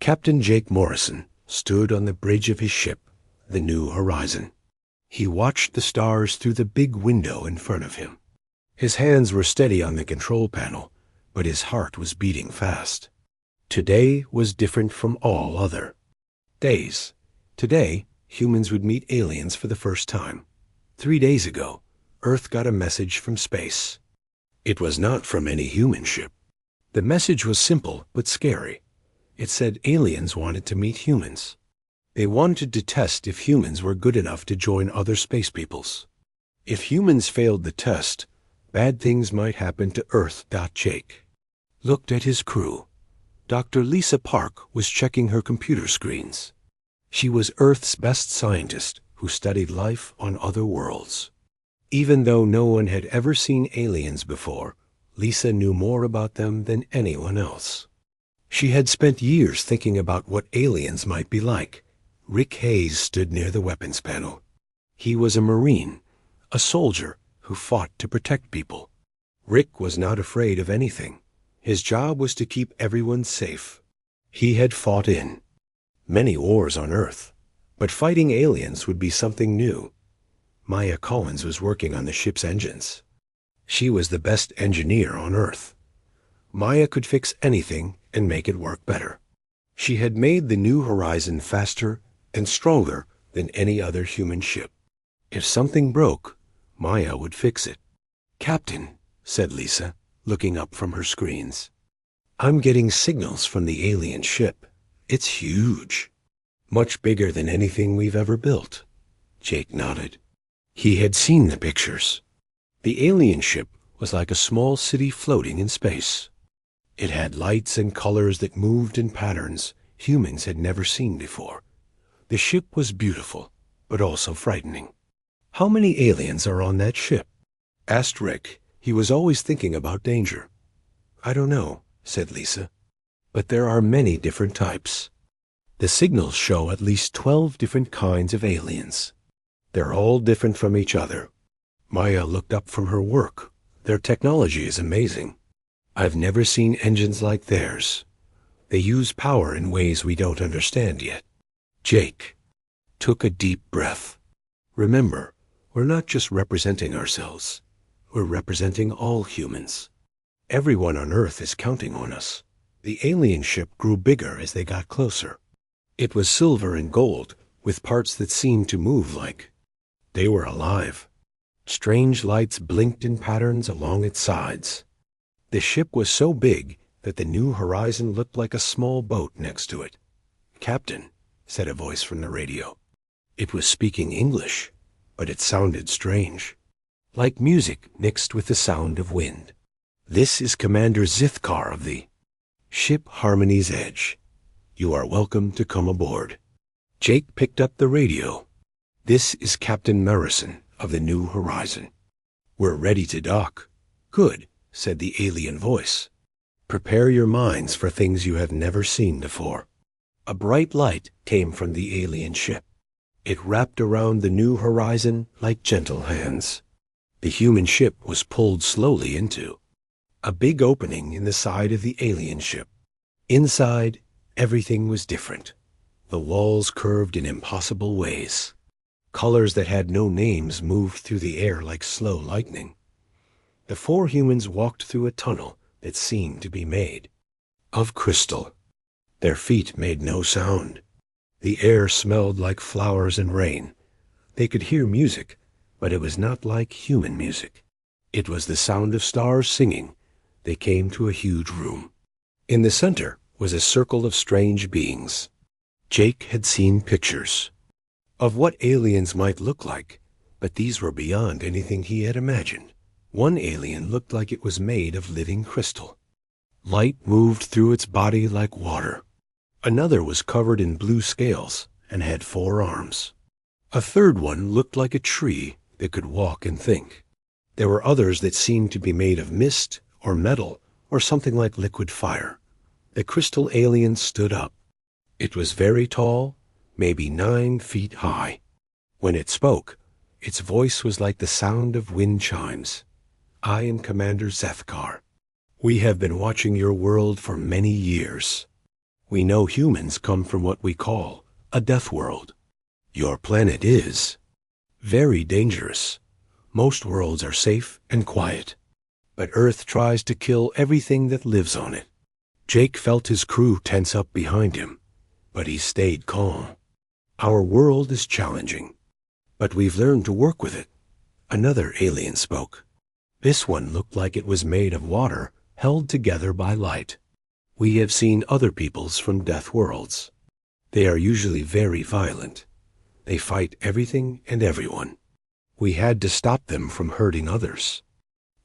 Captain Jake Morrison stood on the bridge of his ship, the New Horizon. He watched the stars through the big window in front of him. His hands were steady on the control panel, but his heart was beating fast. Today was different from all other days. Today, humans would meet aliens for the first time. 3 days ago, Earth got a message from space. It was not from any human ship. The message was simple but scary. It said aliens wanted to meet humans. They wanted to test if humans were good enough to join other space peoples. If humans failed the test, bad things might happen to Earth. Jake looked at his crew. Dr. Lisa Park was checking her computer screens. She was Earth's best scientist who studied life on other worlds. Even though no one had ever seen aliens before, Lisa knew more about them than anyone else. She had spent years thinking about what aliens might be like. Rick Hayes stood near the weapons panel. He was a Marine, a soldier who fought to protect people. Rick was not afraid of anything. His job was to keep everyone safe. He had fought in many wars on Earth, but fighting aliens would be something new. Maya Collins was working on the ship's engines. She was the best engineer on Earth. Maya could fix anything and make it work better. She had made the New Horizon faster and stronger than any other human ship. If something broke, Maya would fix it. "Captain," said Lisa, looking up from her screens, "I'm getting signals from the alien ship. It's huge. Much bigger than anything we've ever built." Jake nodded. He had seen the pictures. The alien ship was like a small city floating in space. It had lights and colors that moved in patterns humans had never seen before. The ship was beautiful, but also frightening. "How many aliens are on that ship?" asked Rick. He was always thinking about danger. "I don't know," said Lisa, "but there are many different types. The signals show at least 12 different kinds of aliens. They're all different from each other." Maya looked up from her work. "Their technology is amazing. I've never seen engines like theirs. They use power in ways we don't understand yet." Jake took a deep breath. "Remember, we're not just representing ourselves. We're representing all humans. Everyone on Earth is counting on us." The alien ship grew bigger as they got closer. It was silver and gold, with parts that seemed to move like they were alive. Strange lights blinked in patterns along its sides. The ship was so big that the New Horizon looked like a small boat next to it. "Captain," said a voice from the radio. It was speaking English, but it sounded strange, like music mixed with the sound of wind. "This is Commander Zithkar of the ship Harmony's Edge. You are welcome to come aboard." Jake picked up the radio. "This is Captain Morrison of the New Horizon. We're ready to dock." "Good," said the alien voice. "Prepare your minds for things you have never seen before." A bright light came from the alien ship. It wrapped around the New Horizon like gentle hands. The human ship was pulled slowly into a big opening in the side of the alien ship. Inside, everything was different. The walls curved in impossible ways. Colors that had no names moved through the air like slow lightning. The 4 humans walked through a tunnel that seemed to be made of crystal. Their feet made no sound. The air smelled like flowers and rain. They could hear music, but it was not like human music. It was the sound of stars singing. They came to a huge room. In the center was a circle of strange beings. Jake had seen pictures of what aliens might look like, but these were beyond anything he had imagined. One alien looked like it was made of living crystal. Light moved through its body like water. Another was covered in blue scales and had 4 arms. A third one looked like a tree that could walk and think. There were others that seemed to be made of mist or metal or something like liquid fire. The crystal alien stood up. It was very tall, maybe 9 feet high. When it spoke, its voice was like the sound of wind chimes. "I am Commander Zethkar. We have been watching your world for many years. We know humans come from what we call a death world. Your planet is very dangerous. Most worlds are safe and quiet, but Earth tries to kill everything that lives on it. Jake felt his crew tense up behind him, but he stayed calm. Our world is challenging, but we've learned to work with it. Another alien spoke. This one looked like it was made of water, held together by light. We have seen other peoples from death worlds. They are usually very violent. They fight everything and everyone. We had to stop them from hurting others.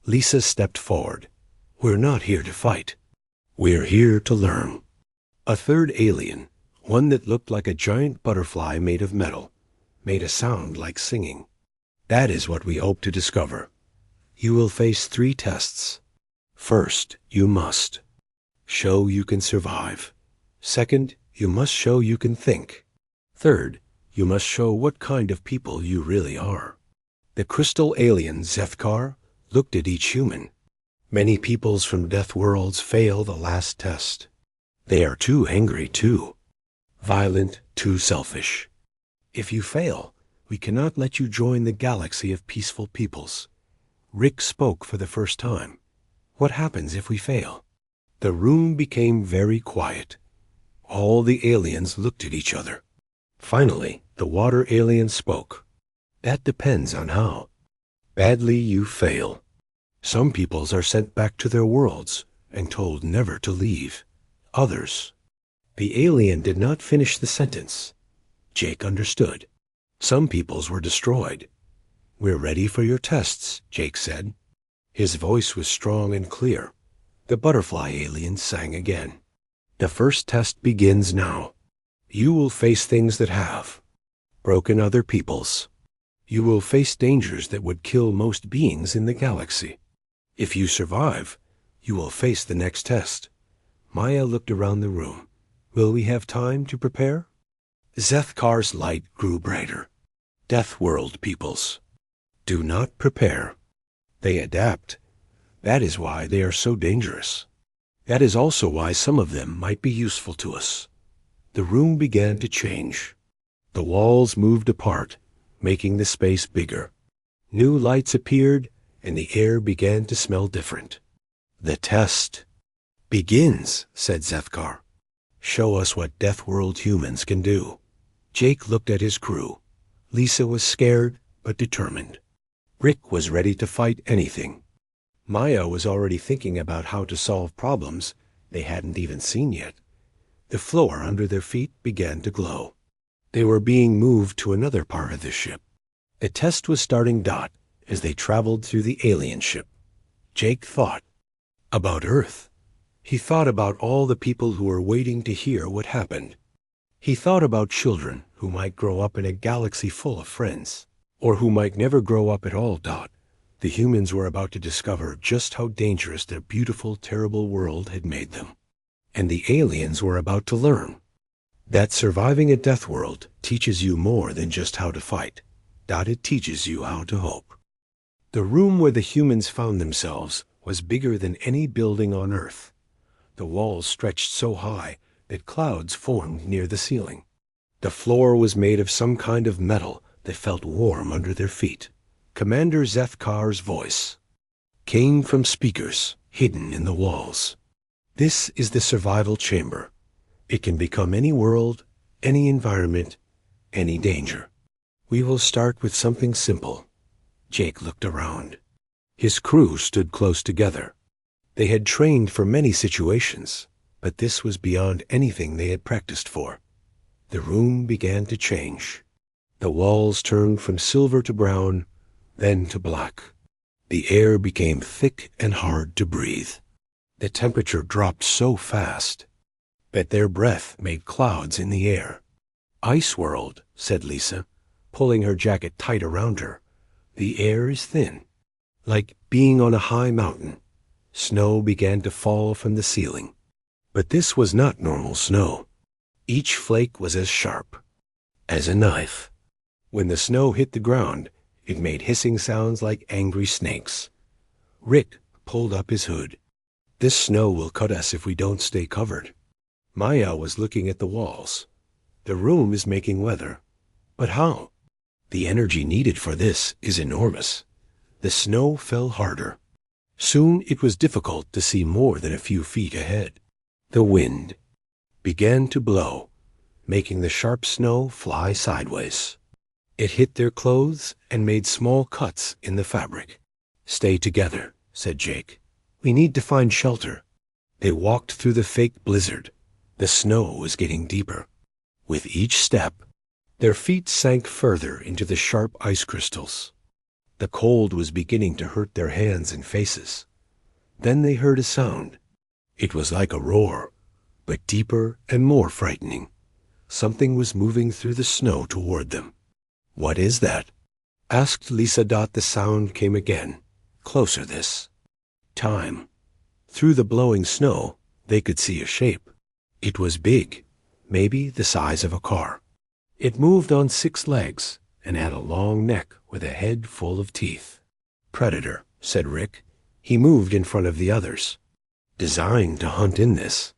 Lisa stepped forward. We're not here to fight. We're here to learn. A third alien, one that looked like a giant butterfly made of metal, made a sound like singing. That is what we hope to discover. You will face 3 tests. First, you must show you can survive. Second, you must show you can think. Third, you must show what kind of people you really are. The crystal alien Zethkar looked at each human. Many peoples from death worlds fail the last test. They are too angry, too violent, too selfish. If you fail, we cannot let you join the galaxy of peaceful peoples. Rick spoke for the first time. What happens if we fail? The room became very quiet. All the aliens looked at each other. Finally, the water alien spoke. That depends on how badly you fail. Some peoples are sent back to their worlds and told never to leave. Others. The alien did not finish the sentence. Jake understood. Some peoples were destroyed. We're ready for your tests, Jake said. His voice was strong and clear. The butterfly alien sang again. The first test begins now. You will face things that have broken other peoples. You will face dangers that would kill most beings in the galaxy. If you survive, you will face the next test. Maya looked around the room. Will we have time to prepare? Zethkar's light grew brighter. Death world peoples do not prepare. They adapt. That is why they are so dangerous. That is also why some of them might be useful to us. The room began to change. The walls moved apart, making the space bigger. New lights appeared, and the air began to smell different. The test begins, said Zethkar. Show us what Death World humans can do. Jake looked at his crew. Lisa was scared, but determined. Rick was ready to fight anything. Maya was already thinking about how to solve problems they hadn't even seen yet. The floor under their feet began to glow. They were being moved to another part of the ship. The test was starting as they traveled through the alien ship. Jake thought about Earth. He thought about all the people who were waiting to hear what happened. He thought about children who might grow up in a galaxy full of friends, or who might never grow up at all. The humans were about to discover just how dangerous their beautiful, terrible world had made them. And the aliens were about to learn that surviving a death world teaches you more than just how to fight. It teaches you how to hope. The room where the humans found themselves was bigger than any building on Earth. The walls stretched so high that clouds formed near the ceiling. The floor was made of some kind of metal that felt warm under their feet. Commander Zethkar's voice came from speakers hidden in the walls. This is the survival chamber. It can become any world, any environment, any danger. We will start with something simple. Jake looked around. His crew stood close together. They had trained for many situations, but this was beyond anything they had practiced for. The room began to change. The walls turned from silver to brown, then to black. The air became thick and hard to breathe. The temperature dropped so fast that their breath made clouds in the air. Ice world, said Lisa, pulling her jacket tight around her. The air is thin, like being on a high mountain. Snow began to fall from the ceiling. But this was not normal snow. Each flake was as sharp as a knife. When the snow hit the ground, it made hissing sounds like angry snakes. Rick pulled up his hood. This snow will cut us if we don't stay covered. Maya was looking at the walls. The room is making weather. But how? The energy needed for this is enormous. The snow fell harder. Soon it was difficult to see more than a few feet ahead. The wind began to blow, making the sharp snow fly sideways. It hit their clothes and made small cuts in the fabric. "Stay together," said Jake. "We need to find shelter." They walked through the fake blizzard. The snow was getting deeper. With each step, their feet sank further into the sharp ice crystals. The cold was beginning to hurt their hands and faces. Then they heard a sound. It was like a roar, but deeper and more frightening. Something was moving through the snow toward them. "What is that?" asked Lisa. The sound came again. Closer this time. Through the blowing snow, they could see a shape. It was big, maybe the size of a car. It moved on 6 legs and had a long neck with a head full of teeth. "Predator," said Rick. He moved in front of the others. "Designed to hunt in this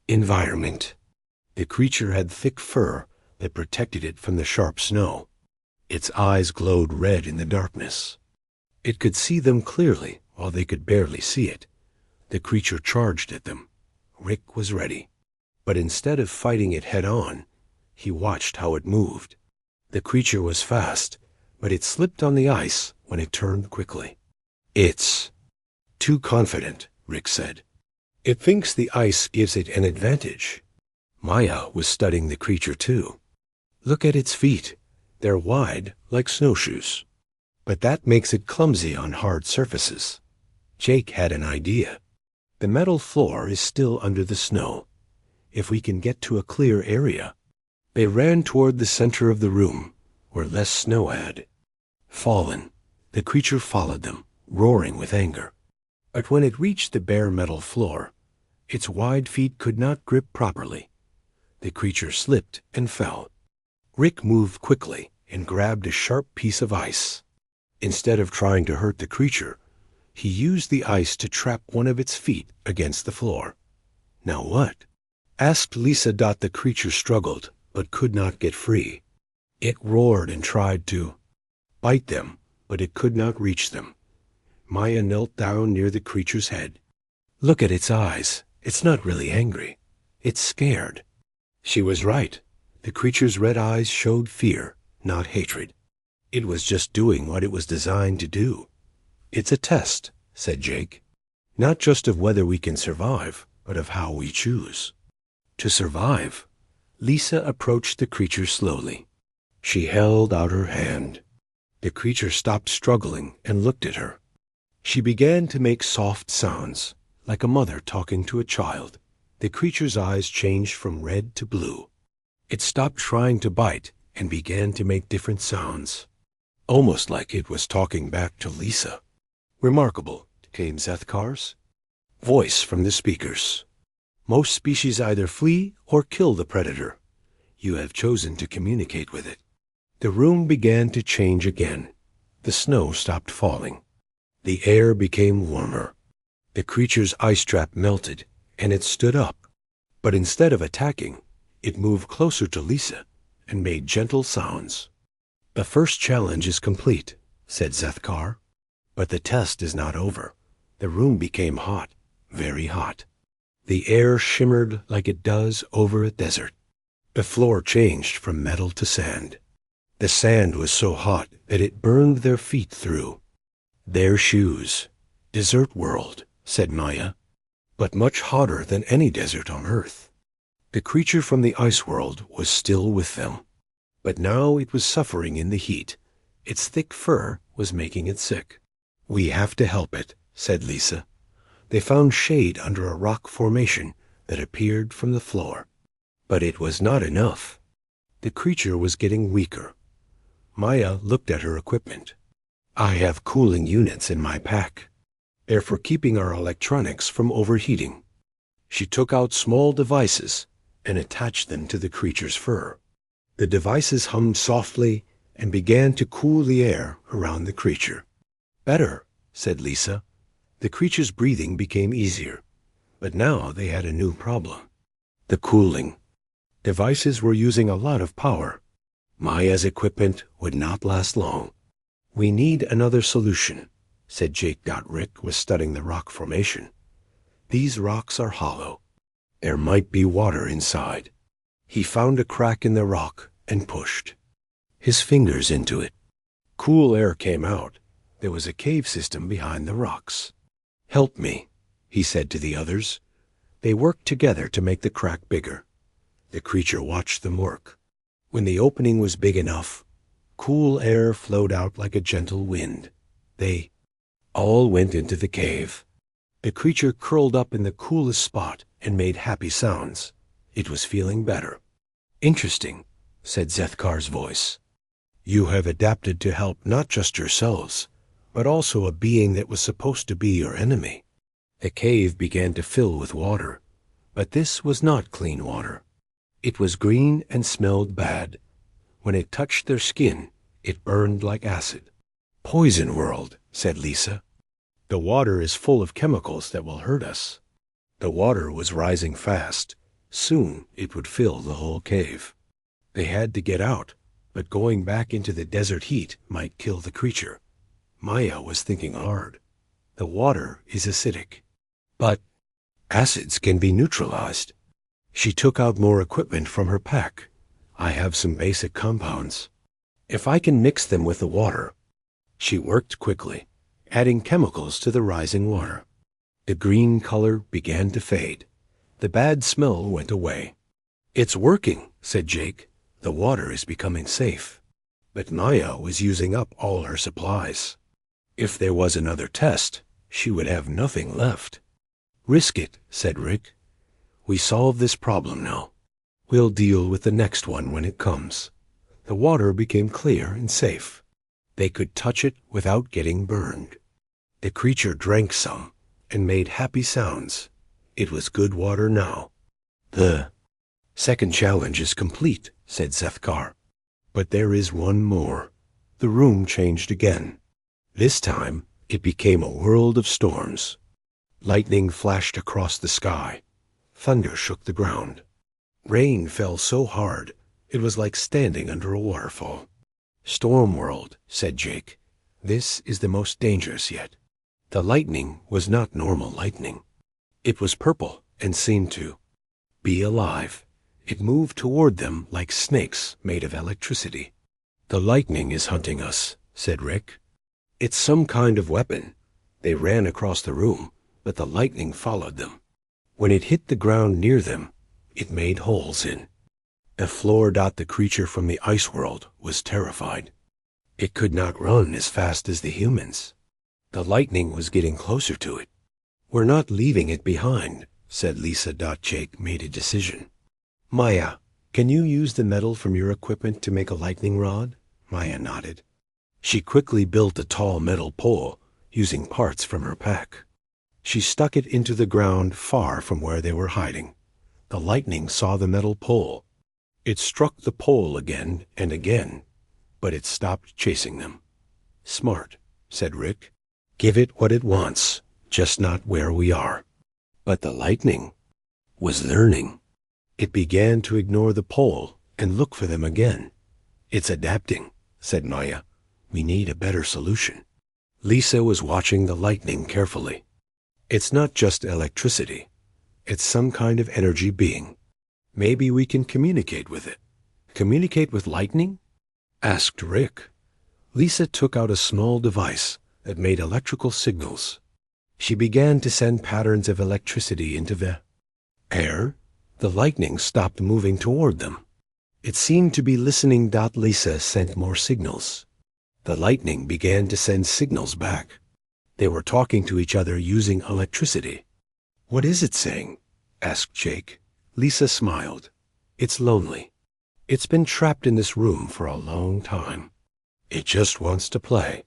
environment." The creature had thick fur that protected it from the sharp snow. Its eyes glowed red in the darkness. It could see them clearly while they could barely see it. The creature charged at them. Rick was ready. But instead of fighting it head-on, he watched how it moved. The creature was fast, but it slipped on the ice when it turned quickly. "It's too confident," Rick said. "It thinks the ice gives it an advantage." Maya was studying the creature too. "Look at its feet. They're wide, like snowshoes. But that makes it clumsy on hard surfaces." Jake had an idea. "The metal floor is still under the snow. If we can get to a clear area." They ran toward the center of the room, where less snow had fallen. The creature followed them, roaring with anger. But when it reached the bare metal floor, its wide feet could not grip properly. The creature slipped and fell. Rick moved quickly and grabbed a sharp piece of ice. Instead of trying to hurt the creature, he used the ice to trap one of its feet against the floor. "Now what?" asked Lisa. The creature struggled, but could not get free. It roared and tried to bite them, but it could not reach them. Maya knelt down near the creature's head. "Look at its eyes. It's not really angry. It's scared." She was right. The creature's red eyes showed fear, not hatred. It was just doing what it was designed to do. "It's a test," said Jake. "Not just of whether we can survive, but of how we choose to survive." Lisa approached the creature slowly. She held out her hand. The creature stopped struggling and looked at her. She began to make soft sounds, like a mother talking to a child. The creature's eyes changed from red to blue. It stopped trying to bite and began to make different sounds, almost like it was talking back to Lisa. "Remarkable," came Zethkar's voice from the speakers. "Most species either flee or kill the predator. You have chosen to communicate with it." The room began to change again. The snow stopped falling. The air became warmer. The creature's ice trap melted, and it stood up. But instead of attacking, it moved closer to Lisa and made gentle sounds. "The first challenge is complete," said Zethkar. "But the test is not over." The room became hot, very hot. The air shimmered like it does over a desert. The floor changed from metal to sand. The sand was so hot that it burned their feet through. "Their shoes. Desert world," said Maya. "But much hotter than any desert on Earth." The creature from the ice world was still with them. But now it was suffering in the heat. Its thick fur was making it sick. "We have to help it," said Lisa. They found shade under a rock formation that appeared from the floor. But it was not enough. The creature was getting weaker. Maya looked at her equipment. "I have cooling units in my pack. They're for keeping our electronics from overheating." She took out small devices and attached them to the creature's fur. The devices hummed softly and began to cool the air around the creature. "Better," said Lisa. The creature's breathing became easier. But now they had a new problem. The cooling. Devices were using a lot of power. Maya's equipment would not last long. We need another solution, said Jake. Rick was studying the rock formation. These rocks are hollow. There might be water inside. He found a crack in the rock and pushed his fingers into it. Cool air came out. There was a cave system behind the rocks. Help me, he said to the others. They worked together to make the crack bigger. The creature watched them work. When the opening was big enough, cool air flowed out like a gentle wind. They all went into the cave. The creature curled up in the coolest spot and made happy sounds. It was feeling better. Interesting, said Zethkar's voice. You have adapted to help not just yourselves, but also a being that was supposed to be your enemy. The cave began to fill with water, but this was not clean water. It was green and smelled bad. When it touched their skin, it burned like acid. Poison world, said Lisa. The water is full of chemicals that will hurt us. The water was rising fast. Soon it would fill the whole cave. They had to get out, but going back into the desert heat might kill the creature. Maya was thinking hard. The water is acidic, but acids can be neutralized. She took out more equipment from her pack. I have some basic compounds. If I can mix them with the water. She worked quickly, adding chemicals to the rising water. The green color began to fade. The bad smell went away. It's working, said Jake. The water is becoming safe. But Maya was using up all her supplies. If there was another test, she would have nothing left. Risk it, said Rick. We solved this problem now. We'll deal with the next one when it comes. The water became clear and safe. They could touch it without getting burned. The creature drank some and made happy sounds. It was good water now. The second challenge is complete, said Zethkar. But there is one more. The room changed again. This time, it became a world of storms. Lightning flashed across the sky. Thunder shook the ground. Rain fell so hard, it was like standing under a waterfall. Storm world, said Jake. This is the most dangerous yet. The lightning was not normal lightning. It was purple and seemed to be alive. It moved toward them like snakes made of electricity. The lightning is hunting us, said Rick. It's some kind of weapon. They ran across the room, but the lightning followed them. When it hit the ground near them, it made holes in the floor. The creature from the ice world was terrified. It could not run as fast as the humans. The lightning was getting closer to it. We're not leaving it behind, said Lisa. Jake made a decision. Maya, can you use the metal from your equipment to make a lightning rod? Maya nodded. She quickly built a tall metal pole using parts from her pack. She stuck it into the ground far from where they were hiding. The lightning saw the metal pole. It struck the pole again and again, but it stopped chasing them. Smart, said Rick. Give it what it wants, just not where we are. But the lightning was learning. It began to ignore the pole and look for them again. It's adapting, said Maya. We need a better solution. Lisa was watching the lightning carefully. It's not just electricity. It's some kind of energy being. Maybe we can communicate with it. Communicate with lightning? Asked Rick. Lisa took out a small device that made electrical signals. She began to send patterns of electricity into the air. The lightning stopped moving toward them. It seemed to be listening. Lisa sent more signals. The lightning began to send signals back. They were talking to each other using electricity. What is it saying? Asked Jake. Lisa smiled. It's lonely. It's been trapped in this room for a long time. It just wants to play.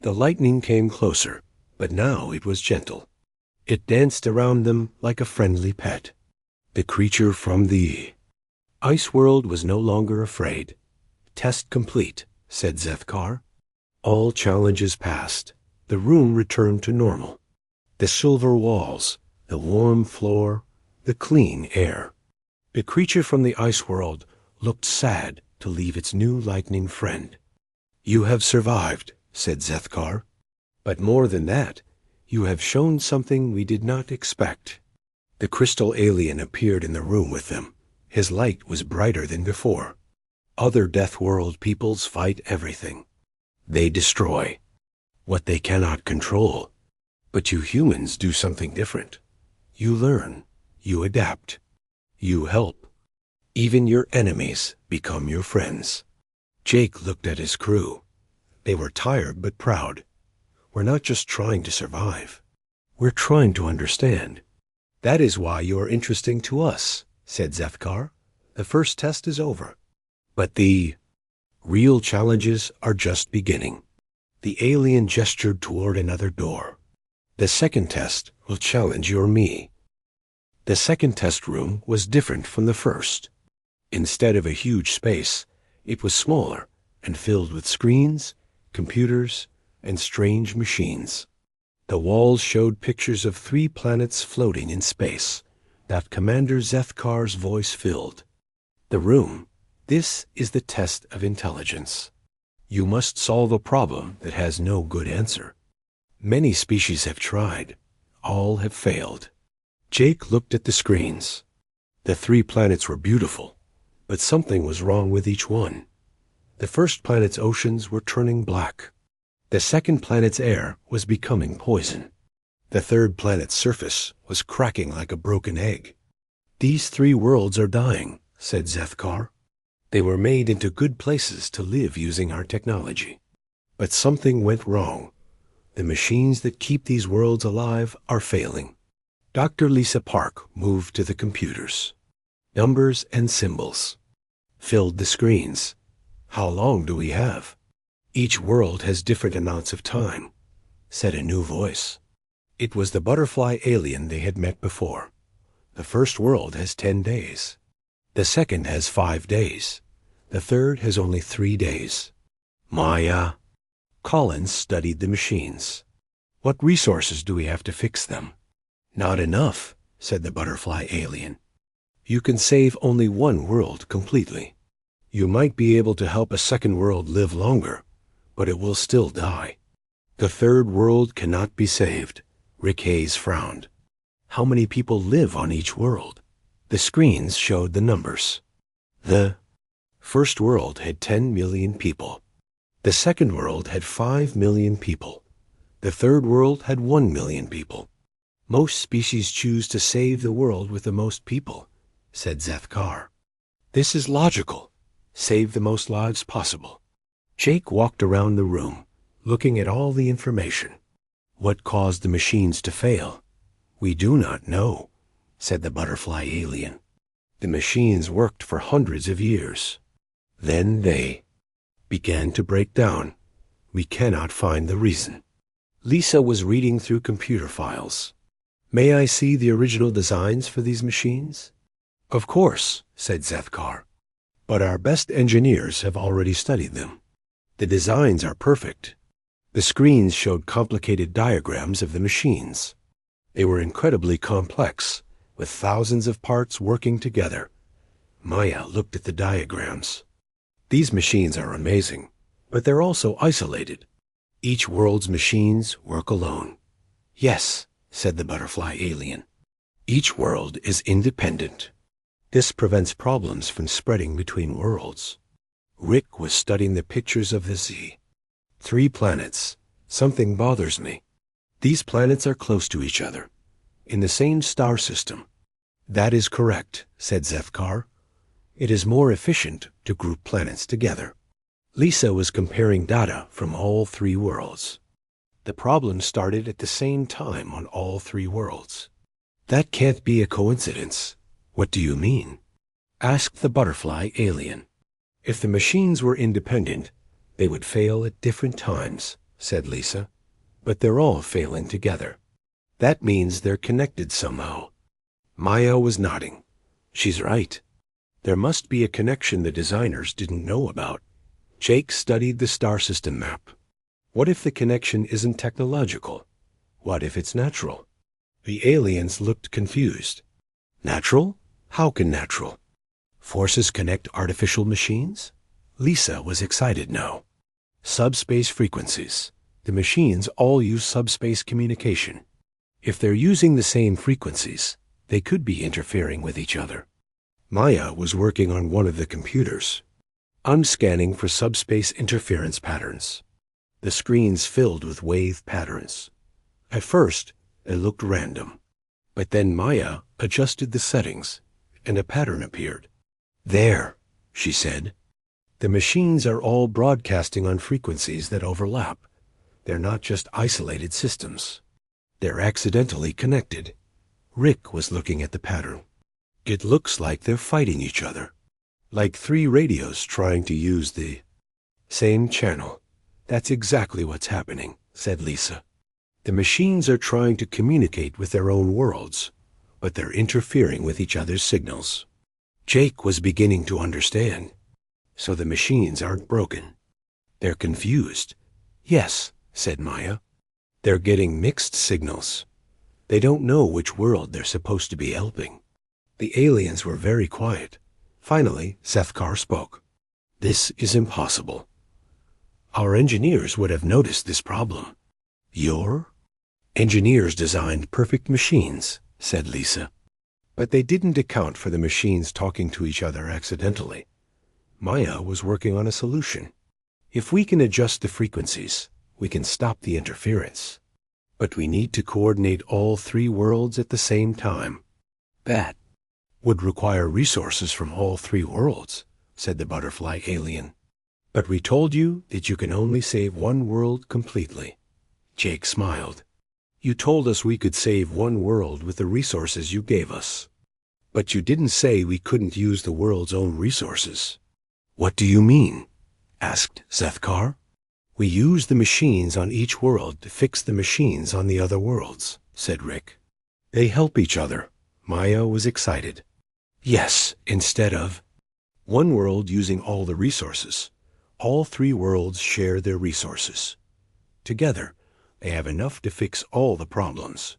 The lightning came closer, but now it was gentle. It danced around them like a friendly pet. The creature from the ice world was no longer afraid. Test complete, said Zethkar. All challenges passed. The room returned to normal. The silver walls, the warm floor, the clean air. The creature from the ice world looked sad to leave its new lightning friend. "You have survived," said Zethkar. "But more than that, you have shown something we did not expect." The crystal alien appeared in the room with them. His light was brighter than before. "Other Deathworld peoples fight everything. They destroy what they cannot control. But you humans do something different. You learn. You adapt. You help. Even your enemies become your friends." Jake looked at his crew. They were tired but proud. "We're not just trying to survive. We're trying to understand." "That is why you are interesting to us," said Zethkar. "The first test is over. But the real challenges are just beginning." The alien gestured toward another door. "The second test will challenge your me." The second test room was different from the first. Instead of a huge space, it was smaller and filled with screens, computers, and strange machines. The walls showed pictures of 3 planets floating in space that Commander Zethkar's voice filled. "The room. This is the test of intelligence. You must solve a problem that has no good answer. Many species have tried. All have failed." Jake looked at the screens. The 3 planets were beautiful, but something was wrong with each one. The first planet's oceans were turning black. The second planet's air was becoming poison. The third planet's surface was cracking like a broken egg. "These 3 worlds are dying," said Zethkar. "They were made into good places to live using our technology. But something went wrong. The machines that keep these worlds alive are failing." Dr. Lisa Park moved to the computers. Numbers and symbols filled the screens. "How long do we have?" "Each world has different amounts of time," said a new voice. It was the butterfly alien they had met before. "The first world has 10 days. The second has 5 days. The third has only 3 days." "Maya." Collins studied the machines. "What resources do we have to fix them?" "Not enough," said the butterfly alien. "You can save only 1 world completely. You might be able to help a second world live longer, but it will still die. The third world cannot be saved." Rick Hayes frowned. "How many people live on each world?" The screens showed the numbers. The first world had 10 million people. The second world had 5 million people. The third world had 1 million people. "Most species choose to save the world with the most people," said Zethkar. "This is logical. Save the most lives possible." Jake walked around the room, looking at all the information. "What caused the machines to fail?" "We do not know," said the butterfly alien. "The machines worked for hundreds of years. Then they began to break down. We cannot find the reason." Lisa was reading through computer files. "May I see the original designs for these machines?" "Of course," said Zethkar. "But our best engineers have already studied them. The designs are perfect." The screens showed complicated diagrams of the machines. They were incredibly complex, with thousands of parts working together. Maya looked at the diagrams. "These machines are amazing, but they're also isolated. Each world's machines work alone." "Yes," said the butterfly alien. "Each world is independent. This prevents problems from spreading between worlds." Rick was studying the pictures of the Z. 3 planets. "Something bothers me. These planets are close to each other, in the same star system." "That is correct," said Zethkar. "It is more efficient to group planets together." Lisa was comparing data from all 3 worlds. The problem started at the same time on all 3 worlds. "That can't be a coincidence." "What do you mean?" asked the butterfly alien. "If the machines were independent, they would fail at different times," said Lisa. "But they're all failing together. That means they're connected somehow." Maya was nodding. "She's right. There must be a connection the designers didn't know about." Jake studied the star system map. "What if the connection isn't technological? What if it's natural?" The aliens looked confused. "Natural? How can natural?" Forces connect artificial machines? Lisa was excited now. Subspace frequencies. The machines all use subspace communication. If they're using the same frequencies, they could be interfering with each other. Maya was working on one of the computers. I'm scanning for subspace interference patterns. The screens filled with wave patterns. At first, it looked random. But then Maya adjusted the settings, and a pattern appeared. There, she said. The machines are all broadcasting on frequencies that overlap. They're not just isolated systems. They're accidentally connected. Rick was looking at the pattern. It looks like they're fighting each other. Like three radios trying to use the same channel. That's exactly what's happening, said Lisa. The machines are trying to communicate with their own worlds, but they're interfering with each other's signals. Jake was beginning to understand. So the machines aren't broken. They're confused. Yes, said Maya. They're getting mixed signals. They don't know which world they're supposed to be helping. The aliens were very quiet. Finally, Sethkar spoke. This is impossible. Our engineers would have noticed this problem. Your engineers designed perfect machines, said Lisa. But they didn't account for the machines talking to each other accidentally. Maya was working on a solution. If we can adjust the frequencies, we can stop the interference. But we need to coordinate all three worlds at the same time. That would require resources from all three worlds, said the butterfly alien. But we told you that you can only save one world completely. Jake smiled. You told us we could save one world with the resources you gave us. But you didn't say we couldn't use the world's own resources. What do you mean? Asked Sethkar. We use the machines on each world to fix the machines on the other worlds, said Rick. They help each other. Maya was excited. Yes, instead of one world using all the resources, all three worlds share their resources. Together, they have enough to fix all the problems.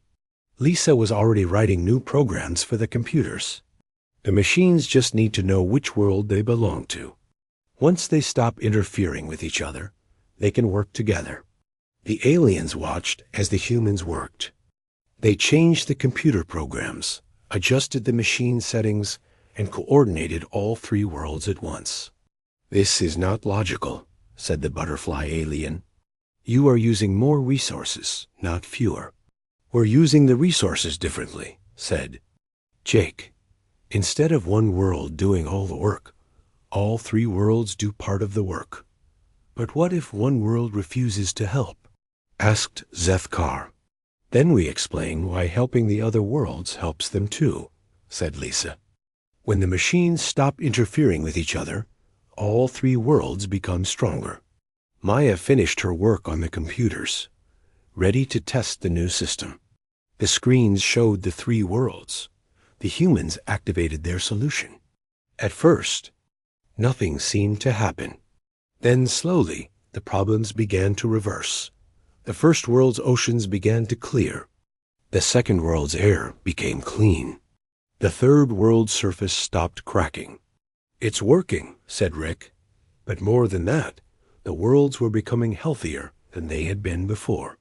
Lisa was already writing new programs for the computers. The machines just need to know which world they belong to. Once they stop interfering with each other, they can work together. The aliens watched as the humans worked. They changed the computer programs, adjusted the machine settings, and coordinated all three worlds at once. This is not logical, said the butterfly alien. You are using more resources, not fewer. We're using the resources differently, said Jake. Instead of one world doing all the work, all three worlds do part of the work. But what if one world refuses to help? Asked Sethkar. Then we explain why helping the other worlds helps them too, said Lisa. When the machines stop interfering with each other, all three worlds become stronger. Maya finished her work on the computers, ready to test the new system. The screens showed the three worlds. The humans activated their solution. At first, nothing seemed to happen. Then slowly, the problems began to reverse. The first world's oceans began to clear. The second world's air became clean. The third world's surface stopped cracking. It's working, said Rick. But more than that, the worlds were becoming healthier than they had been before.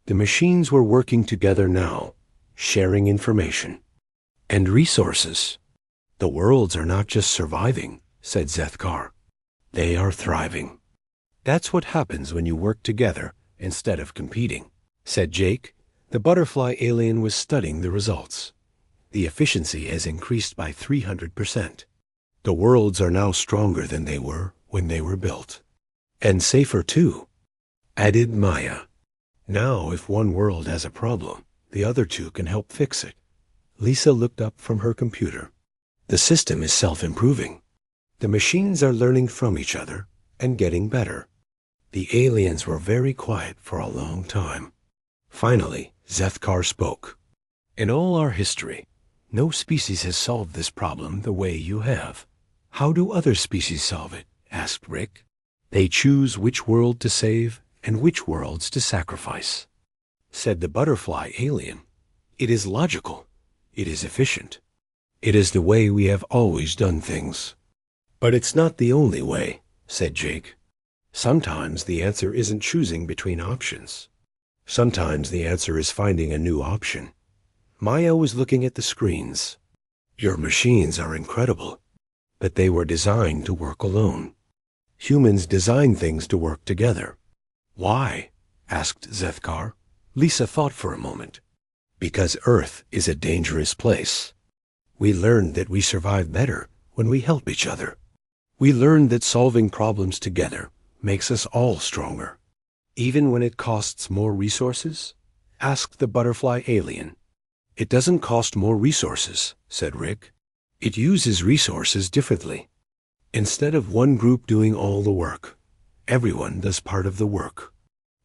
The machines were working together now, sharing information and resources. The worlds are not just surviving, said Sethkar. They are thriving. That's what happens when you work together instead of competing, said Jake. The butterfly alien was studying the results. The efficiency has increased by 300%. The worlds are now stronger than they were when they were built. And safer too, added Maya. Now if one world has a problem, the other two can help fix it. Lisa looked up from her computer. The system is self-improving. The machines are learning from each other and getting better. The aliens were very quiet for a long time. Finally, Sethkar spoke. In all our history, no species has solved this problem the way you have. How do other species solve it? Asked Rick. They choose which world to save and which worlds to sacrifice, said the butterfly alien. It is logical. It is efficient. It is the way we have always done things. But it's not the only way, said Jake. Sometimes the answer isn't choosing between options. Sometimes the answer is finding a new option. Maya was looking at the screens. Your machines are incredible, but they were designed to work alone. Humans design things to work together. Why? Asked Zethkar. Lisa thought for a moment. Because Earth is a dangerous place. We learned that we survive better when we help each other. We learned that solving problems together makes us all stronger. Even when it costs more resources? Asked the butterfly alien. It doesn't cost more resources, said Rick. It uses resources differently. Instead of one group doing all the work, everyone does part of the work.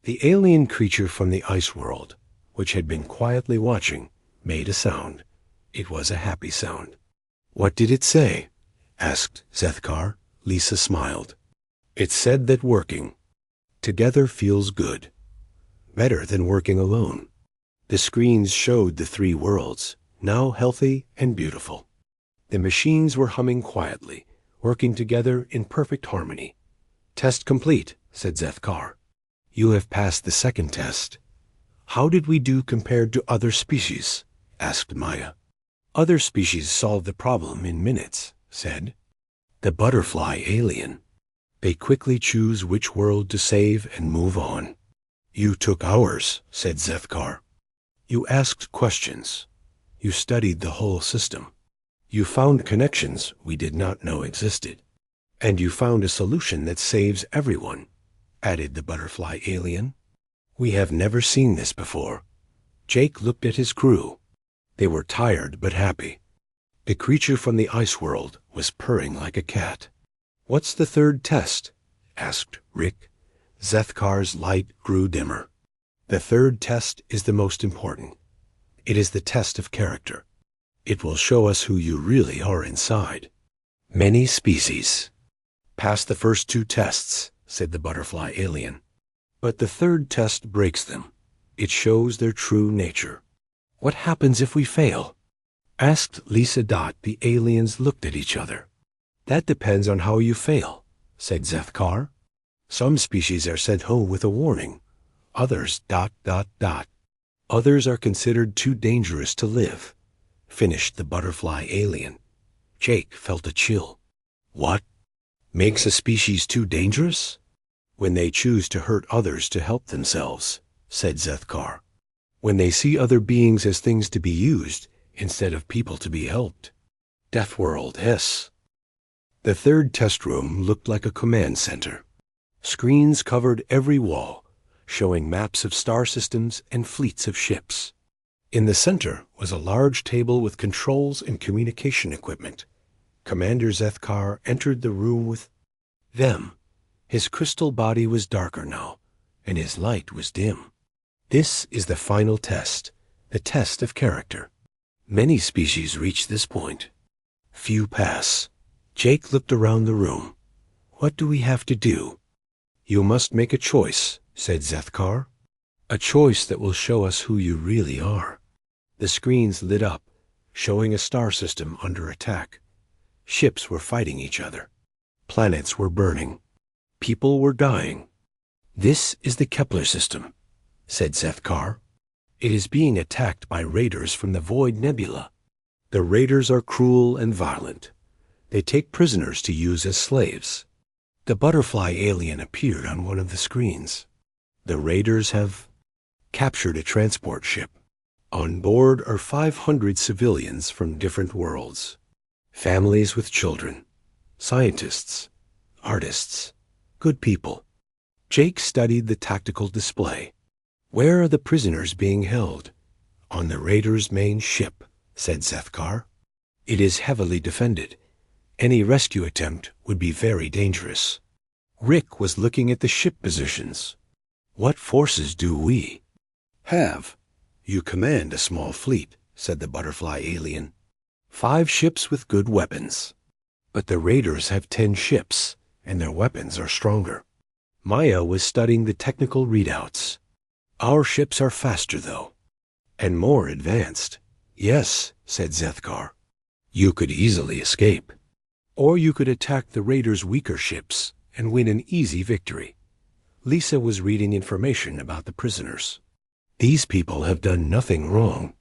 The alien creature from the ice world, which had been quietly watching, made a sound. It was a happy sound. What did it say? Asked Zethkar. Lisa smiled. It said that working together feels good. Better than working alone. The screens showed the three worlds, now healthy and beautiful. The machines were humming quietly, working together in perfect harmony. Test complete, said Zethkar. You have passed the second test. How did we do compared to other species? Asked Maya. Other species solved the problem in minutes, said the butterfly alien. They quickly choose which world to save and move on. You took ours, said Zethkar. You asked questions. You studied the whole system. You found connections we did not know existed. And you found a solution that saves everyone, added the butterfly alien. We have never seen this before. Jake looked at his crew. They were tired but happy. The creature from the ice world was purring like a cat. What's the third test? Asked Rick. Zethkar's light grew dimmer. The third test is the most important. It is the test of character. It will show us who you really are inside. Many species pass the first two tests, said the butterfly alien. But the third test breaks them. It shows their true nature. What happens if we fail? Asked Lisa. The aliens looked at each other. That depends on how you fail, said Zethkar. Some species are sent home with a warning. Others ... Others are considered too dangerous to live, finished the butterfly alien. Jake felt a chill. What? Makes a species too dangerous? When they choose to hurt others to help themselves, said Zethkar. When they see other beings as things to be used instead of people to be helped. Deathworld, hiss. The third test room looked like a command center. Screens covered every wall, showing maps of star systems and fleets of ships. In the center was a large table with controls and communication equipment. Commander Zethkar entered the room with them. His crystal body was darker now, and his light was dim. This is the final test, the test of character. Many species reach this point. Few pass. Jake looked around the room. What do we have to do? You must make a choice, said Zethkar. A choice that will show us who you really are. The screens lit up, showing a star system under attack. Ships were fighting each other. Planets were burning. People were dying. This is the Kepler system, said Zethkar. It is being attacked by raiders from the Void Nebula. The raiders are cruel and violent. They take prisoners to use as slaves. The butterfly alien appeared on one of the screens. The raiders have captured a transport ship. On board are 500 civilians from different worlds. Families with children. Scientists. Artists. Good people. Jake studied the tactical display. Where are the prisoners being held? On the raiders' main ship, said Zethkar. It is heavily defended. Any rescue attempt would be very dangerous. Rick was looking at the ship positions. What forces do we have? You command a small fleet, said the butterfly alien. 5 ships with good weapons. But the raiders have 10 ships, and their weapons are stronger. Maya was studying the technical readouts. Our ships are faster, though, and more advanced. Yes, said Zethkar. You could easily escape. Or you could attack the raiders' weaker ships and win an easy victory. Lisa was reading information about the prisoners. These people have done nothing wrong.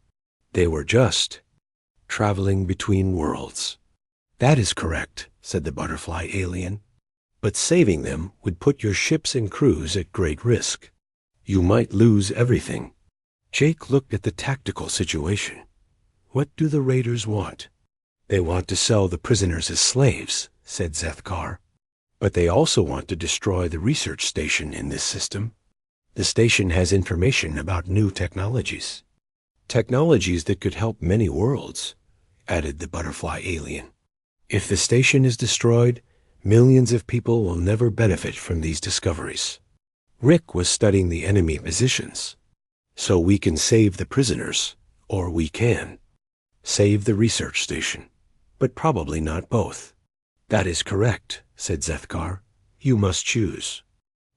They were just traveling between worlds. That is correct, said the butterfly alien. But saving them would put your ships and crews at great risk. You might lose everything. Jake looked at the tactical situation. What do the raiders want? They want to sell the prisoners as slaves, said Zethkar. But they also want to destroy the research station in this system. The station has information about new technologies. Technologies that could help many worlds, added the butterfly alien. If the station is destroyed, millions of people will never benefit from these discoveries. Rick was studying the enemy positions. So we can save the prisoners, or we can save the research station, but probably not both. That is correct, said Zethkar. You must choose.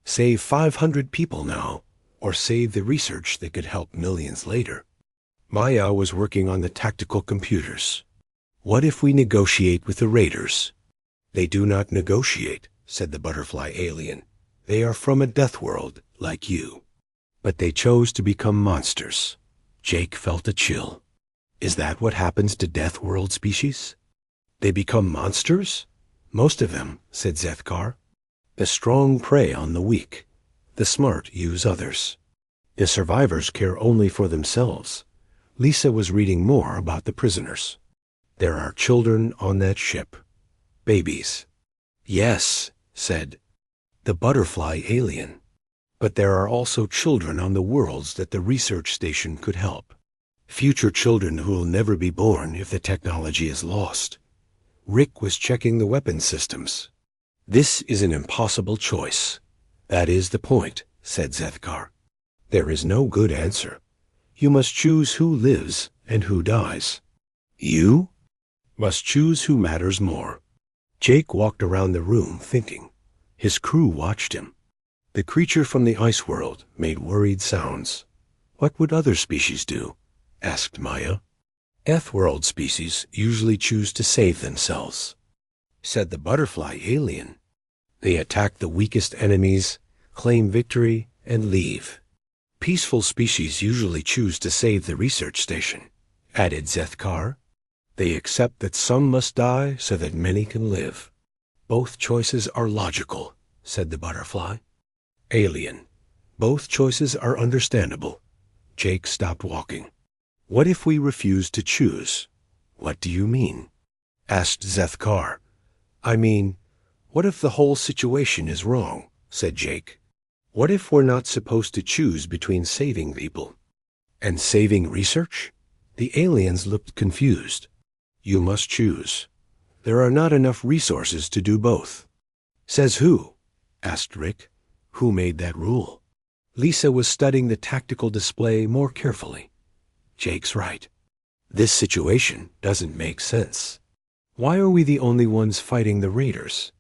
Save 500 people now, or save the research that could help millions later. Maya was working on the tactical computers. What if we negotiate with the raiders? They do not negotiate, said the butterfly alien. They are from a death world, like you. But they chose to become monsters. Jake felt a chill. Is that what happens to death world species? They become monsters? Most of them, said Zethkar. The strong prey on the weak. The smart use others. The survivors care only for themselves. Lisa was reading more about the prisoners. There are children on that ship. Babies. Yes, said the butterfly alien. But there are also children on the worlds that the research station could help. Future children who will never be born if the technology is lost. Rick was checking the weapon systems. This is an impossible choice. That is the point, said Zethkar. There is no good answer. You must choose who lives and who dies. You must choose who matters more. Jake walked around the room thinking. His crew watched him. The creature from the ice world made worried sounds. What would other species do? Asked Maya. Earthworld species usually choose to save themselves, said the butterfly alien. They attack the weakest enemies, claim victory, and leave. Peaceful species usually choose to save the research station, added Zethkar. They accept that some must die so that many can live. Both choices are logical, said the butterfly. Alien. Both choices are understandable. Jake stopped walking. What if we refuse to choose? What do you mean? Asked Zethkar. I mean, what if the whole situation is wrong? Said Jake. What if we're not supposed to choose between saving people and saving research? The aliens looked confused. You must choose. There are not enough resources to do both. Says who? Asked Rick. Who made that rule? Lisa was studying the tactical display more carefully. Jake's right. This situation doesn't make sense. Why are we the only ones fighting the raiders?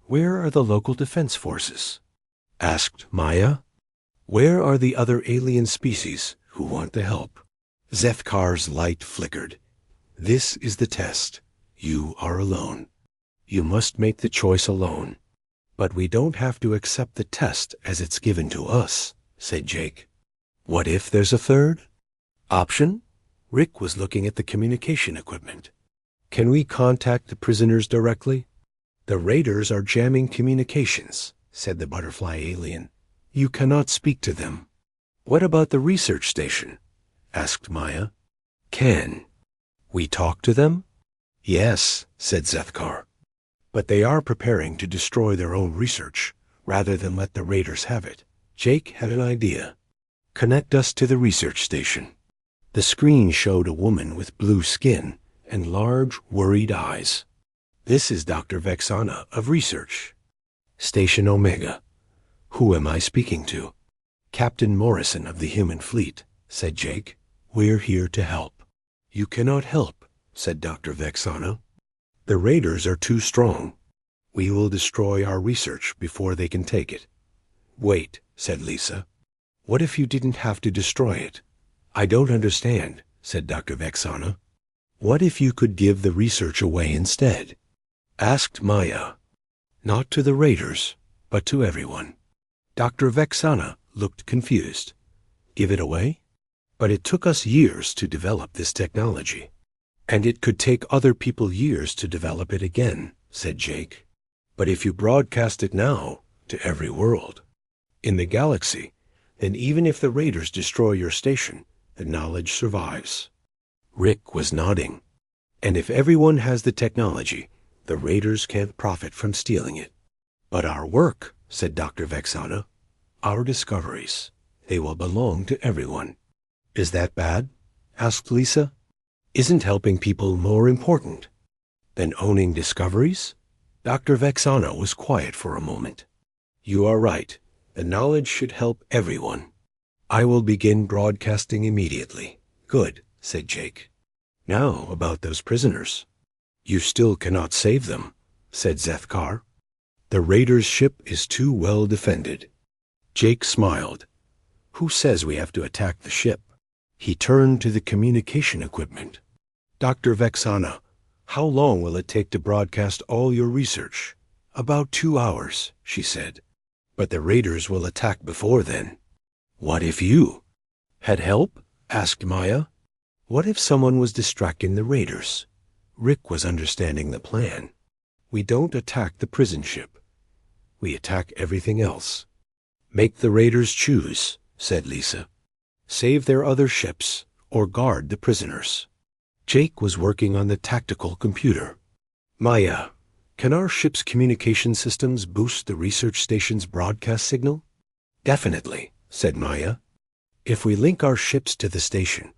Where are the local defense forces? Asked Maya. Where are the other alien species who want the help? Zethkar's light flickered. This is the test. You are alone. You must make the choice alone. But we don't have to accept the test as it's given to us, said Jake. What if there's a third option? Rick was looking at the communication equipment. Can we contact the prisoners directly? The raiders are jamming communications, said the butterfly alien. You cannot speak to them. What about the research station? Asked Maya. Can we talk to them? Yes, said Zethkar. But they are preparing to destroy their own research, rather than let the raiders have it. Jake had an idea. Connect us to the research station. The screen showed a woman with blue skin and large, worried eyes. This is Dr. Vexana of Research. Station Omega. Who am I speaking to? Captain Morrison of the human fleet, said Jake. We're here to help. You cannot help, said Dr. Vexana. The raiders are too strong. We will destroy our research before they can take it. Wait, said Lisa. What if you didn't have to destroy it? I don't understand, said Dr. Vexana. What if you could give the research away instead? Asked Maya. Not to the raiders, but to everyone. Dr. Vexana looked confused. Give it away? But it took us years to develop this technology. And it could take other people years to develop it again, said Jake. But if you broadcast it now to every world in the galaxy, then even if the raiders destroy your station, the knowledge survives. Rick was nodding. And if everyone has the technology, the raiders can't profit from stealing it. But our work, said Dr. Vexana, our discoveries, they will belong to everyone. Is that bad? Asked Lisa. Isn't helping people more important than owning discoveries? Dr. Vexana was quiet for a moment. You are right. The knowledge should help everyone. I will begin broadcasting immediately. Good, said Jake. Now about those prisoners. You still cannot save them, said Zethkar. The raiders' ship is too well defended. Jake smiled. Who says we have to attack the ship? He turned to the communication equipment. Dr. Vexana, how long will it take to broadcast all your research? About 2 hours, she said. But the raiders will attack before then. What if you had help? Asked Maya. What if someone was distracting the raiders? Rick was understanding the plan. We don't attack the prison ship. We attack everything else. Make the raiders choose, said Lisa. Save their other ships or guard the prisoners. Jake was working on the tactical computer. Maya, can our ship's communication systems boost the research station's broadcast signal? Definitely, said Maya. If we link our ships to the station,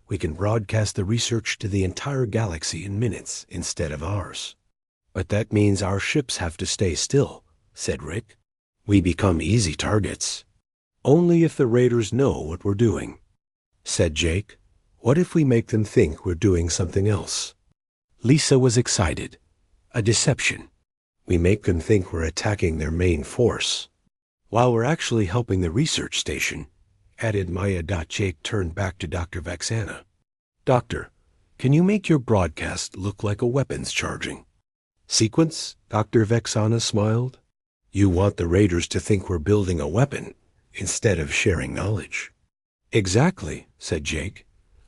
we can broadcast the research to the entire galaxy in minutes instead of hours. But that means our ships have to stay still, said Rick. We become easy targets. Only if the raiders know what we're doing, said Jake. What if we make them think we're doing something else? Lisa was excited. A deception. We make them think we're attacking their main force, while we're actually helping the research station, added Maya. Jake turned back to Dr. Vexana. Doctor, can you make your broadcast look like a weapons charging sequence? Dr. Vexana smiled. You want the raiders to think we're building a weapon instead of sharing knowledge. Exactly, said Jake.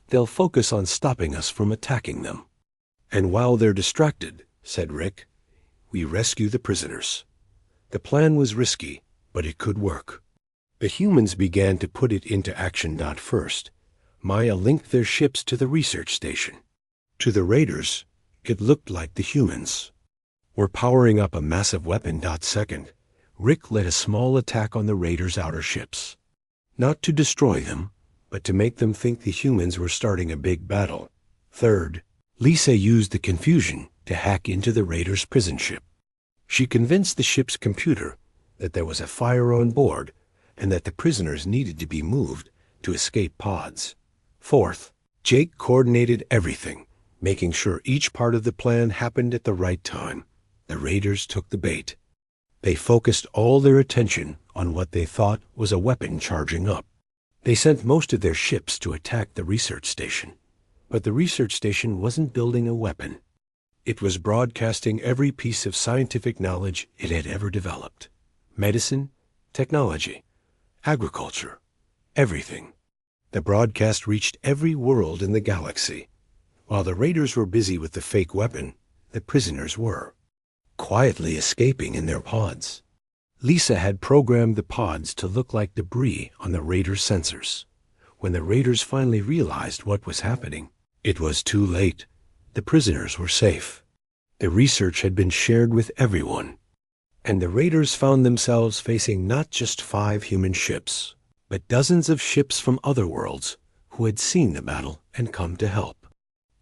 They'll focus on stopping us from attacking them. And while they're distracted, said Rick, we rescue the prisoners. The plan was risky, but it could work. The humans began to put it into action. First, Maya linked their ships to the research station. To the raiders, it looked like the humans were powering up a massive weapon. Second, Rick led a small attack on the raiders' outer ships. Not to destroy them, but to make them think the humans were starting a big battle. Third, Lisa used the confusion to hack into the raiders' prison ship. She convinced the ship's computer that there was a fire on board and that the prisoners needed to be moved to escape pods. Fourth, Jake coordinated everything, making sure each part of the plan happened at the right time. The raiders took the bait. They focused all their attention on what they thought was a weapon charging up. They sent most of their ships to attack the research station. But the research station wasn't building a weapon. It was broadcasting every piece of scientific knowledge it had ever developed. Medicine, technology, agriculture, everything. The broadcast reached every world in the galaxy. While the raiders were busy with the fake weapon, the prisoners were quietly escaping in their pods. Lisa had programmed the pods to look like debris on the raiders' sensors. When the raiders finally realized what was happening, it was too late. The prisoners were safe. The research had been shared with everyone. And the raiders found themselves facing not just 5 human ships, but dozens of ships from other worlds who had seen the battle and come to help.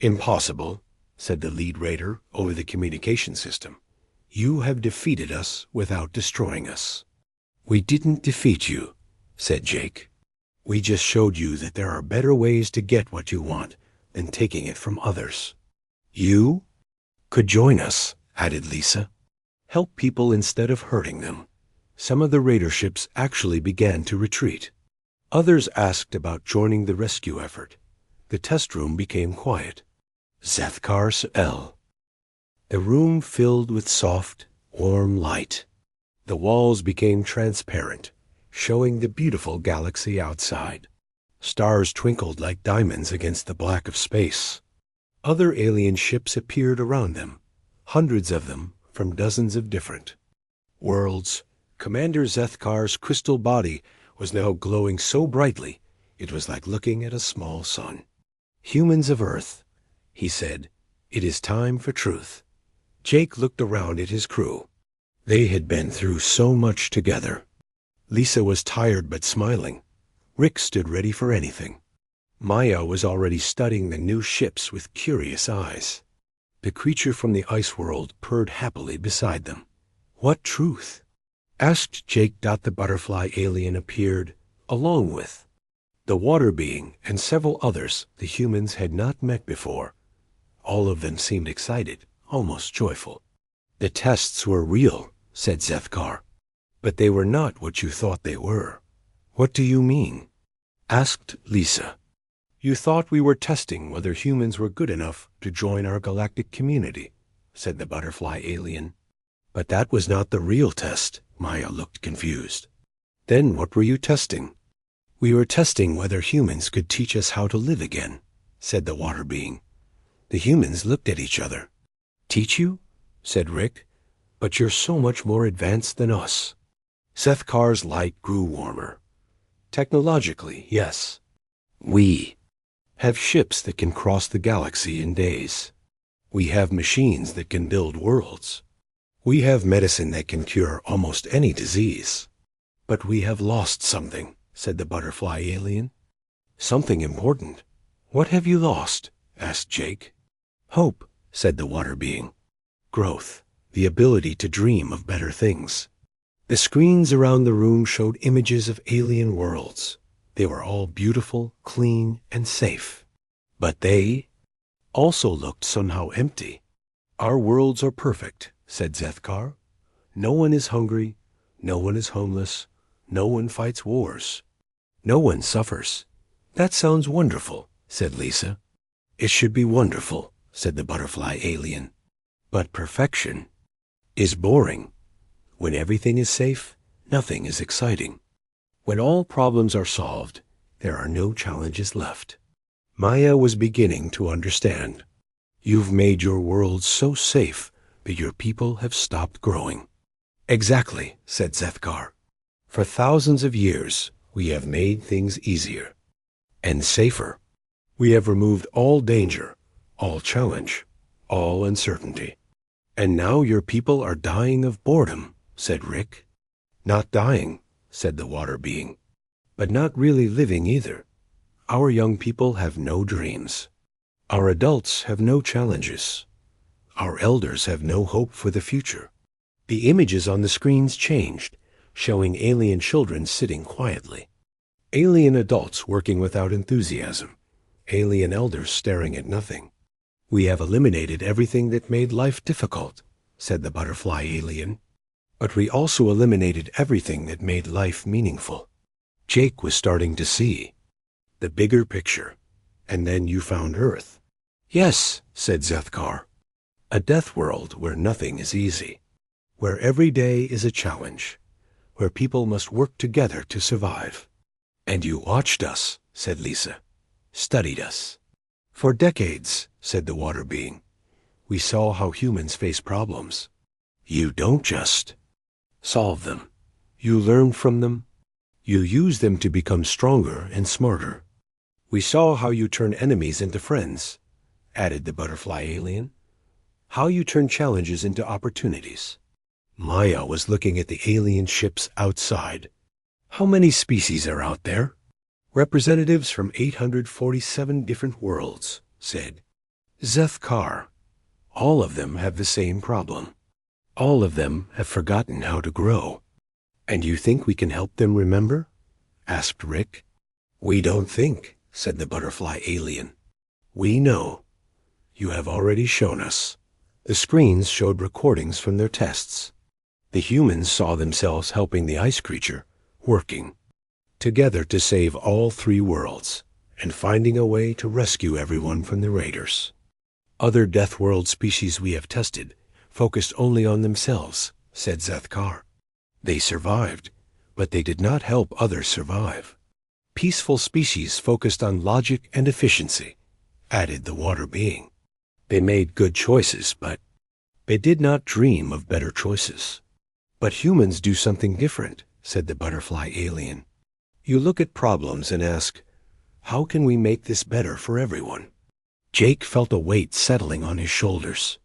Impossible, said the lead raider over the communication system. You have defeated us without destroying us. We didn't defeat you, said Jake. We just showed you that there are better ways to get what you want than taking it from others. You could join us, added Lisa. Help people instead of hurting them. Some of the raider ships actually began to retreat. Others asked about joining the rescue effort. The test room became quiet. Zethkar's L. The room filled with soft, warm light. The walls became transparent, showing the beautiful galaxy outside. Stars twinkled like diamonds against the black of space. Other alien ships appeared around them, hundreds of them from dozens of different worlds. Commander Zethkar's crystal body was now glowing so brightly it was like looking at a small sun. "Humans of Earth," he said, "it is time for truth." Jake looked around at his crew. They had been through so much together. Lisa was tired but smiling. Rick stood ready for anything. Maya was already studying the new ships with curious eyes. The creature from the ice world purred happily beside them. "What truth?" asked Jake. The butterfly alien appeared, along with the water being and several others the humans had not met before. All of them seemed excited, almost joyful. "The tests were real," said Zethkar, "but they were not what you thought they were." "What do you mean?" asked Lisa. "You thought we were testing whether humans were good enough to join our galactic community," said the butterfly alien. "But that was not the real test." Maya looked confused. "Then what were you testing?" "We were testing whether humans could teach us how to live again," said the water being. The humans looked at each other. "Teach you?" said Rick. "But you're so much more advanced than us." Zethkar's light grew warmer. "Technologically, yes. We have ships that can cross the galaxy in days. We have machines that can build worlds. We have medicine that can cure almost any disease. But we have lost something," said the butterfly alien. "Something important. What have you lost?" asked Jake. "Hope," said the water being. "Growth, the ability to dream of better things." The screens around the room showed images of alien worlds. They were all beautiful, clean, and safe. But they also looked somehow empty. "Our worlds are perfect," said Zethkar. "No one is hungry, no one is homeless, no one fights wars, no one suffers." "That sounds wonderful," said Lisa. "It should be wonderful," said the butterfly alien. "But perfection is boring. When everything is safe, nothing is exciting. When all problems are solved, there are no challenges left." Maya was beginning to understand. "You've made your world so safe that your people have stopped growing." "Exactly," said Zethkar. "For thousands of years, we have made things easier and safer. We have removed all danger, all challenge, all uncertainty. And now your people are dying of boredom," said Rick. "Not dying," said the water being, "but not really living either. Our young people have no dreams. Our adults have no challenges. Our elders have no hope for the future." The images on the screens changed, showing alien children sitting quietly, alien adults working without enthusiasm, alien elders staring at nothing. "We have eliminated everything that made life difficult," said the butterfly alien. "But we also eliminated everything that made life meaningful." Jake was starting to see the bigger picture. "And then you found Earth." "Yes," said Zethkar. "A death world where nothing is easy, where every day is a challenge, where people must work together to survive." "And you watched us," said Lisa. "Studied us." "For decades," said the water being. "We saw how humans face problems. You don't just solve them. You learn from them. You use them to become stronger and smarter. We saw how you turn enemies into friends," added the butterfly alien. "How you turn challenges into opportunities." Maya was looking at the alien ships outside. "How many species are out there?" "Representatives from 847 different worlds," said Zethkar. "All of them have the same problem. All of them have forgotten how to grow." "And you think we can help them remember?" asked Rick. "We don't think," said the butterfly alien. "We know. You have already shown us." The screens showed recordings from their tests. The humans saw themselves helping the ice creature, working together to save all three worlds, and finding a way to rescue everyone from the raiders. Other Deathworld species we have tested focused only on themselves, said Zethkar. They survived, but they did not help others survive. Peaceful species focused on logic and efficiency, added the water being. They made good choices, but they did not dream of better choices. But humans do something different, said the butterfly alien. You look at problems and ask, how can we make this better for everyone? Jake felt a weight settling on his shoulders.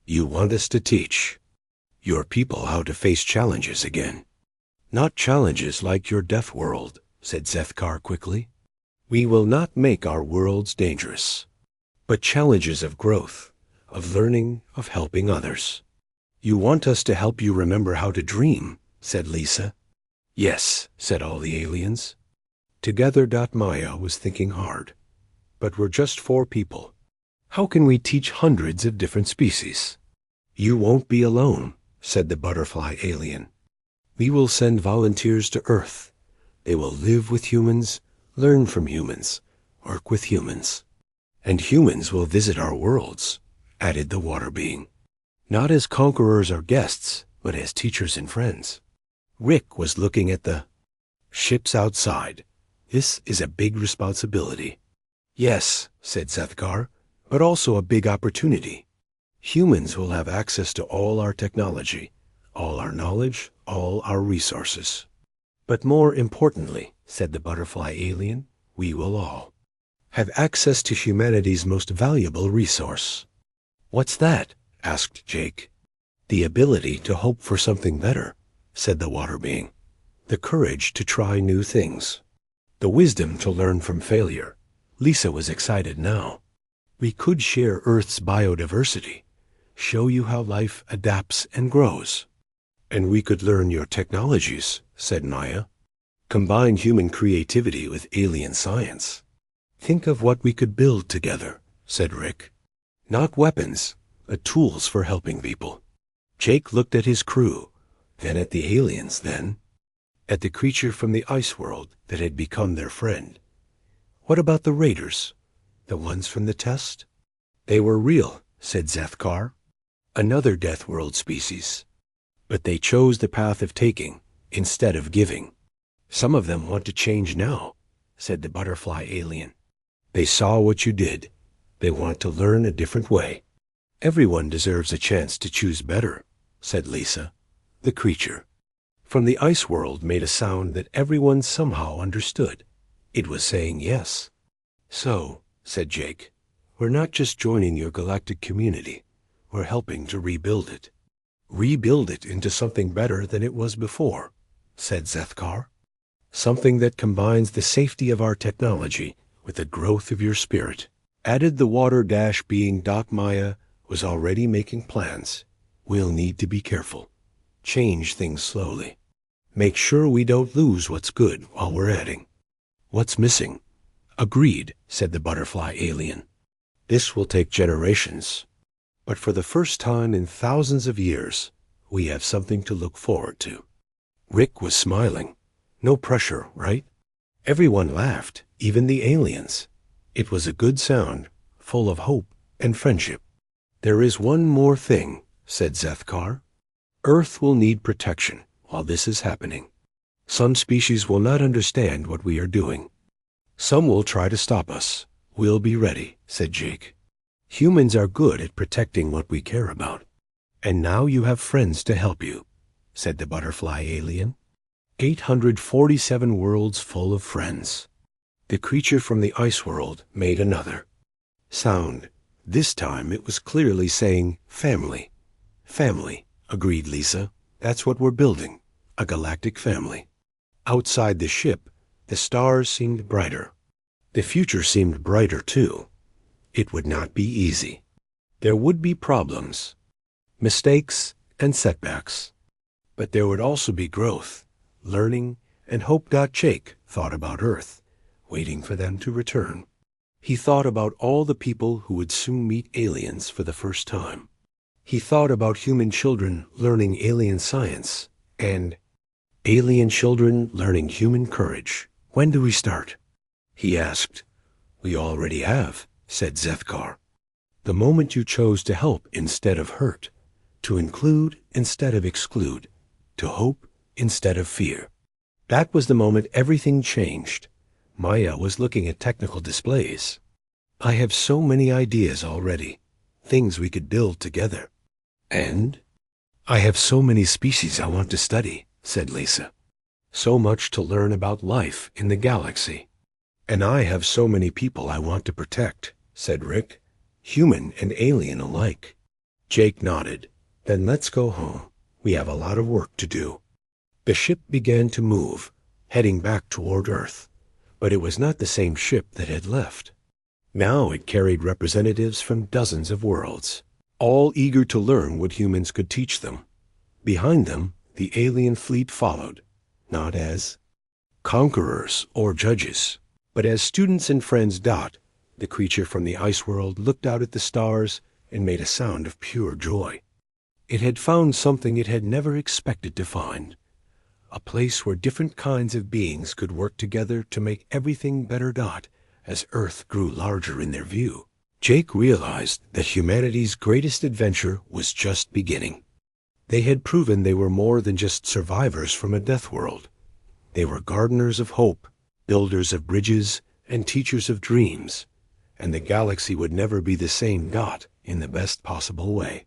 You want us to teach your people how to face challenges again. Not challenges like your death world, said Zethkar quickly. We will not make our worlds dangerous, but challenges of growth, of learning, of helping others. You want us to help you remember how to dream, said Lisa. Yes, said all the aliens. Together Maya was thinking hard. But we're just 4 people. How can we teach hundreds of different species? You won't be alone, said the butterfly alien. We will send volunteers to Earth. They will live with humans, learn from humans, work with humans. And humans will visit our worlds, added the water being. Not as conquerors or guests, but as teachers and friends. Rick was looking at the ships outside. This is a big responsibility. Yes, said Zethkar, but also a big opportunity. Humans will have access to all our technology, all our knowledge, all our resources. But more importantly, said the butterfly alien, we will all have access to humanity's most valuable resource. What's that? Asked Jake. The ability to hope for something better, said the water being. The courage to try new things. The wisdom to learn from failure. Lisa was excited now. We could share Earth's biodiversity, show you how life adapts and grows. And we could learn your technologies, said Maya. Combine human creativity with alien science. Think of what we could build together, said Rick. Not weapons, but tools for helping people. Jake looked at his crew, then at the aliens, then at the creature from the ice world that had become their friend. What about the raiders? The ones from the test? They were real, said Zethkar. Another Deathworld species. But they chose the path of taking instead of giving. Some of them want to change now, said the butterfly alien. They saw what you did. They want to learn a different way. Everyone deserves a chance to choose better, said Lisa. The creature from the ice world made a sound that everyone somehow understood. It was saying yes. So, said Jake, we're not just joining your galactic community. We're helping to rebuild it. Rebuild it into something better than it was before, said Zethkar. Something that combines the safety of our technology with the growth of your spirit. Added the water-being Maya was already making plans. We'll need to be careful. Change things slowly. Make sure we don't lose what's good while we're adding. What's missing? Agreed, said the butterfly alien. This will take generations. But for the first time in thousands of years, we have something to look forward to. Rick was smiling. No pressure, right? Everyone laughed, even the aliens. It was a good sound, full of hope and friendship. There is one more thing, said Zethkar. Earth will need protection while this is happening. Some species will not understand what we are doing. Some will try to stop us. We'll be ready, said Jake. Humans are good at protecting what we care about. And now you have friends to help you, said the butterfly alien. 847 worlds full of friends. The creature from the ice world made another sound. This time it was clearly saying family. Family, agreed Lisa. That's what we're building, a galactic family. Outside the ship, the stars seemed brighter. The future seemed brighter too. It would not be easy. There would be problems, mistakes, and setbacks. But there would also be growth, learning, and hope. Jake thought about Earth, waiting for them to return. He thought about all the people who would soon meet aliens for the first time. He thought about human children learning alien science, and alien children learning human courage. When do we start? He asked. We already have, said Zethkar. The moment you chose to help instead of hurt, to include instead of exclude, to hope instead of fear. That was the moment everything changed. Maya was looking at technical displays. I have so many ideas already, things we could build together. And I have so many species I want to study, said Lisa. So much to learn about life in the galaxy. And I have so many people I want to protect, said Rick, human and alien alike. Jake nodded. Then let's go home. We have a lot of work to do. The ship began to move, heading back toward Earth. But it was not the same ship that had left. Now it carried representatives from dozens of worlds, all eager to learn what humans could teach them. Behind them, the alien fleet followed, not as conquerors or judges, but as students and friends. The creature from the ice world looked out at the stars and made a sound of pure joy. It had found something it had never expected to find, a place where different kinds of beings could work together to make everything better. As Earth grew larger in their view, Jake realized that humanity's greatest adventure was just beginning. They had proven they were more than just survivors from a death world. They were gardeners of hope, builders of bridges, and teachers of dreams, and the galaxy would never be the same. In the best possible way.